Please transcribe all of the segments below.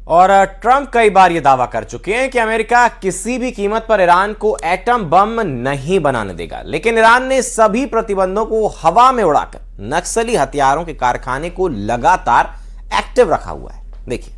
और ट्रंप कई बार यह दावा कर चुके हैं कि अमेरिका किसी भी कीमत पर ईरान को एटम बम नहीं बनाने देगा, लेकिन ईरान ने सभी प्रतिबंधों को हवा में उड़ाकर नक्सली हथियारों के कारखाने को लगातार एक्टिव रखा हुआ है। देखिए,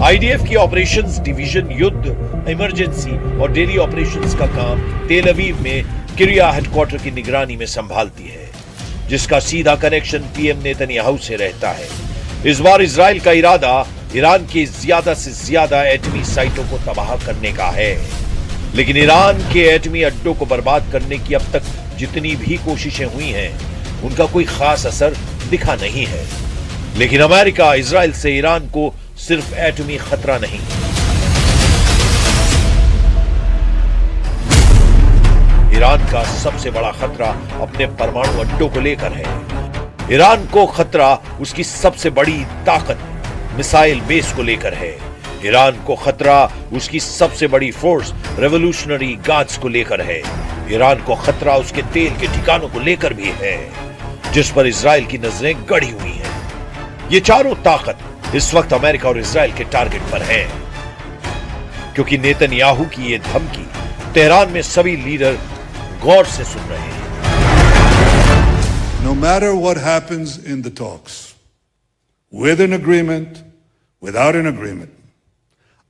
आईडीएफ की ऑपरेशंस डिवीजन युद्ध, इमरजेंसी और डेली ऑपरेशंस का काम तेल अवीव में किरिया हेडक्वार्टर की निगरानी में संभालती है, जिसका सीधा कनेक्शन पीएम नेतन्याहू से रहता है। इस बार इजराइल का इरादा ईरान की ज्यादा से ज्यादा एटमी साइटों को तबाह करने का है, लेकिन ईरान के एटमी अड्डों को बर्बाद करने की अब तक जितनी भी कोशिशें हुई हैं, उनका कोई खास असर दिखा नहीं है। लेकिन अमेरिका इजराइल से ईरान को सिर्फ एटमी खतरा नहीं, ईरान का सबसे बड़ा खतरा अपने परमाणु अड्डों को लेकर है। ईरान को खतरा उसकी सबसे बड़ी ताकत मिसाइल बेस को लेकर है। ईरान को खतरा उसकी सबसे बड़ी फोर्स रेवोल्यूशनरी गार्ड्स को लेकर है। ईरान को खतरा उसके तेल के ठिकानों को लेकर भी है, जिस पर इजराइल की नजरें गड़ी हुई हैं। ये चारों ताकत इस वक्त अमेरिका और इजराइल के टारगेट पर है, क्योंकि नेतन्याहू की ये धमकी तेहरान में सभी लीडर गौर से सुन रहे हैं। No matter what happens in the talks, with an agreement, without an agreement,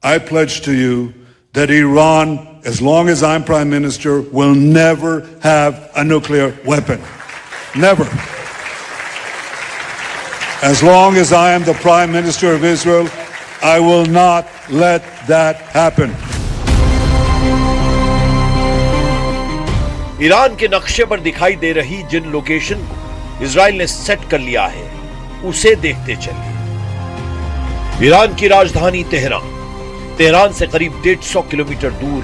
I pledge to you that Iran, as long as I'm Prime Minister, will never have a nuclear weapon. Never. As long as I am the Prime Minister of Israel, I will not let that happen. Iran के नक्शे पर दिखाई दे रही जिन location को Israel ने set कर लिया है, उसे देखते चलिए। ईरान की राजधानी तेहरान से करीब 150 किलोमीटर दूर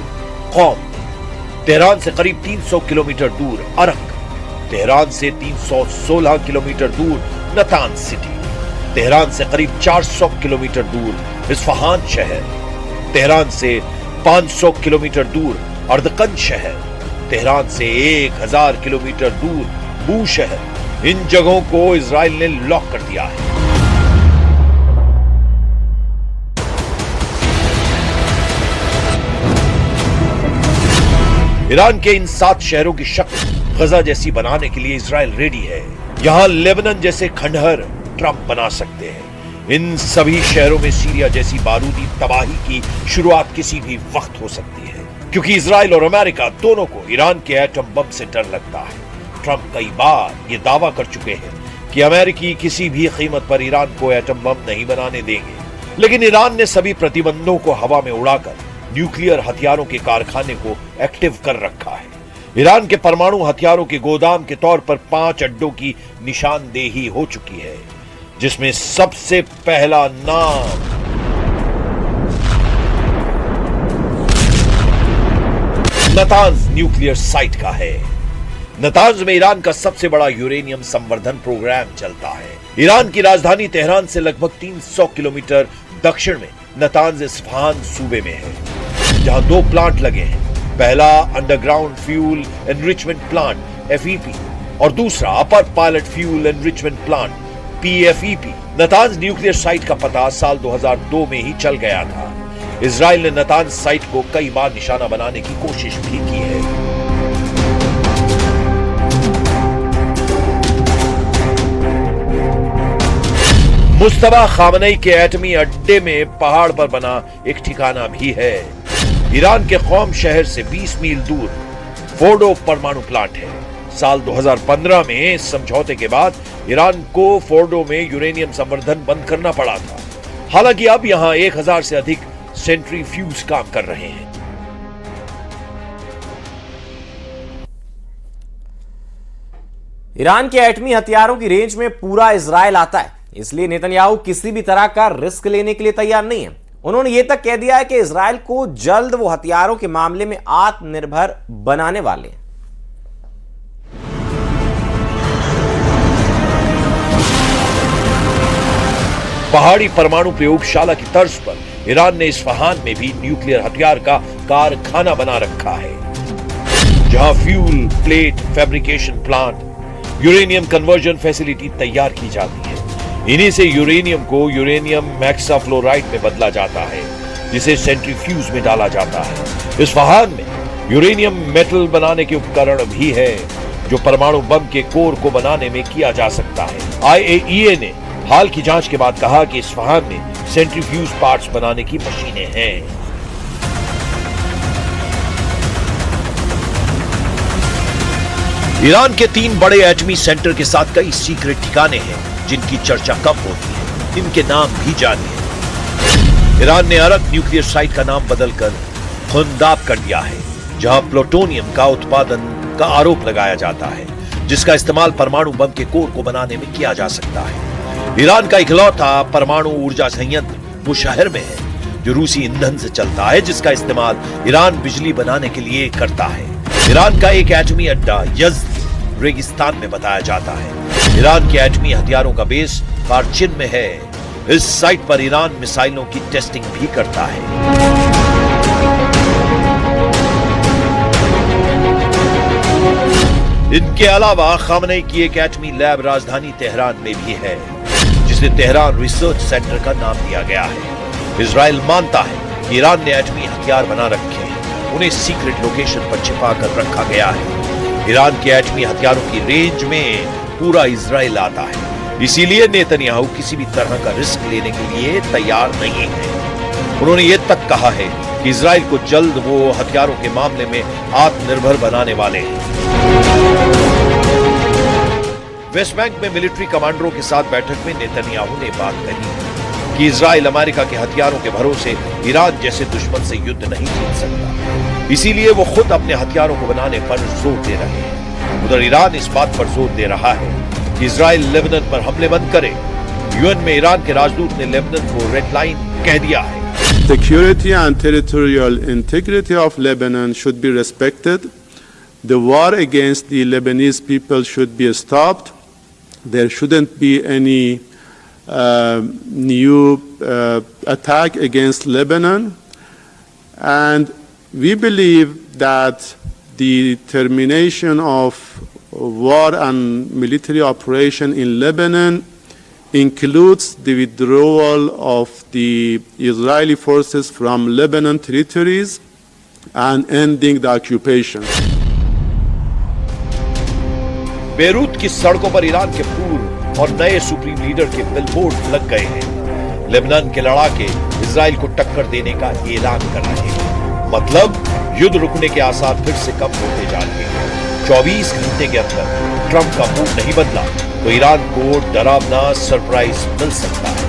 कौम, तेहरान से करीब 300 किलोमीटर दूर अरक, तेहरान से 316 किलोमीटर दूर नतांज सिटी, तेहरान से करीब 400 किलोमीटर दूर इस्फहान शहर, तेहरान से 500 किलोमीटर दूर अर्दकन शहर, तेहरान से 1000 किलोमीटर दूर बू शहर। इन जगहों को इजराइल ने लॉक कर दिया है। ईरान के इन 7 शहरों की शक्ल गजा जैसी बनाने के लिए इजराइल रेडी है। यहां लेबनान जैसे खंडहर ट्रंप बना सकते हैं। इन सभी शहरों में सीरिया जैसी बारूदी तबाही की शुरुआत किसी भी वक्त हो सकती है, क्योंकि इजराइल और अमेरिका दोनों को ईरान के एटम बम से डर लगता है। ट्रंप कई बार ये दावा कर चुके हैं कि अमेरिकी किसी भी कीमत पर ईरान को एटम बम नहीं बनाने देंगे, लेकिन ईरान ने सभी प्रतिबंधों को हवा में उड़ाकर न्यूक्लियर हथियारों के कारखाने को एक्टिव कर रखा है। ईरान के परमाणु हथियारों के गोदाम के तौर पर 5 अड्डों की निशानदेही हो चुकी है, जिसमें सबसे पहला नाम नतांज न्यूक्लियर साइट का है। नतांज में ईरान का सबसे बड़ा यूरेनियम संवर्धन प्रोग्राम चलता है। ईरान की राजधानी तेहरान से लगभग 300 किलोमीटर दक्षिण में नतांज इस्फहान सूबे में है, जहां 2 प्लांट लगे हैं। पहला underground fuel enrichment plant FEP और दूसरा upper pilot fuel enrichment plant PFEP। Natanz nuclear site का पता साल 2002 में ही चल गया था। इजराइल ने नतांज साइट को कई बार निशाना बनाने की कोशिश भी की है। मुस्तफा खामनेई के एटमी अड्डे में पहाड़ पर बना एक ठिकाना भी है। ईरान के कौम शहर से 20 मील दूर फोर्डो परमाणु प्लांट है। साल 2015 में इस समझौते के बाद ईरान को फोर्डो में यूरेनियम संवर्धन बंद करना पड़ा था। हालांकि अब यहां 1000 से अधिक सेंट्रीफ्यूज काम कर रहे हैं। ईरान के एटमी हथियारों की रेंज में पूरा इजराइल आता है, इसलिए नेतन्याहू किसी भी तरह का रिस्क लेने के लिए तैयार नहीं है। उन्होंने यह तक कह दिया है कि इजराइल को जल्द वो हथियारों के मामले में आत्मनिर्भर बनाने वाले हैं। पहाड़ी परमाणु प्रयोगशाला की तर्ज पर ईरान ने इस्फहान में भी न्यूक्लियर हथियार का कारखाना बना रखा है, जहां fuel, plate, fabrication plant, uranium conversion facility तैयार की जाती है। इन्हीं से यूरेनियम को यूरेनियम हेक्साफ्लोराइड में बदला जाता है, जिसे सेंट्रीफ्यूज में डाला जाता है। इस्फहान में यूरेनियम मेटल बनाने के उपकरण भी है, जो परमाणु बम के कोर को बनाने में किया जा सकता है। IAEA ने हाल की जांच के बाद कहा कि इस्फहान में सेंट्रीफ्यूज पार्ट्स बनाने की मशीनें हैं। ईरान के 3 बड़े एटमी सेंटर के साथ कई सीक्रेट ठिकाने हैं, जिनकी चर्चा कम होती है। इनके नाम भी जानिए। ईरान ने अरक न्यूक्लियर साइट का नाम बदलकर खुंदाब कर दिया है, जहां प्लूटोनियम का उत्पादन का आरोप लगाया जाता है, जिसका इस्तेमाल परमाणु बम के कोर को बनाने में किया जा सकता है। ईरान का इकलौता परमाणु ऊर्जा संयंत्र वो शहर में है, जो रूसी ईंधन से चलता है, जिसका इस्तेमाल ईरान बिजली बनाने के लिए करता है। ईरान का एक एटमी अड्डा यज़्द रेगिस्तान में बताया जाता है। ईरान के एटमी हथियारों का बेस पार्चिन में है। इस साइट पर ईरान मिसाइलों की टेस्टिंग भी करता है। इनके अलावा खामनेई की एक एटमी लैब राजधानी तेहरान में भी है, जिसे तेहरान रिसर्च सेंटर का नाम दिया गया है। इजराइल मानता है कि ईरान ने एटमी हथियार बना रखे हैं, उन्हें सीक्रेट लोकेशन पर छिपा कर रखा गया है। ईरान के एटमी हथियारों की रेंज में पूरा इजराइल आता है, इसीलिए नेतन्याहू किसी भी तरह का रिस्क लेने के लिए तैयार नहीं है। उन्होंने ये तक कहा है कि इजराइल को जल्द वो हथियारों के मामले में आत्मनिर्भर बनाने वाले हैं। वेस्ट बैंक में मिलिट्री कमांडरों के साथ बैठक में नेतन्याहू ने बात कही कि इजराइल अमेरिका के हथियारों के भरोसे ईरान जैसे दुश्मन से युद्ध नहीं जीत सकता, इसीलिए वो खुद अपने हथियारों को बनाने पर जोर दे रहे हैं। उधर ईरान इस बात पर जोर दे रहा है कि इजराइल लेबनान पर हमले बंद करे। यूएन में ईरान के राजदूत ने लेबनान को रेड लाइन कह दिया है। Security and territorial integrity of Lebanon should be respected. The war against the Lebanese people should be stopped. There shouldn't be any new attack against Lebanon. And we believe that the termination of war and military operation in Lebanon includes the withdrawal of the Israeli forces from Lebanon territories and ending the occupation. Beirut की सड़कों पर Iran के पूर्व और नए supreme leader के billboard लग गए हैं। लेबनान के लड़ाके इजराइल को टक्कर देने का ऐलान कर रहे हैं। मतलब युद्ध रुकने के आसार फिर से कम होते जा रहे हैं। 24 घंटे के अंदर ट्रंप का मूड नहीं बदला तो ईरान को डरावना सरप्राइज मिल सकता है।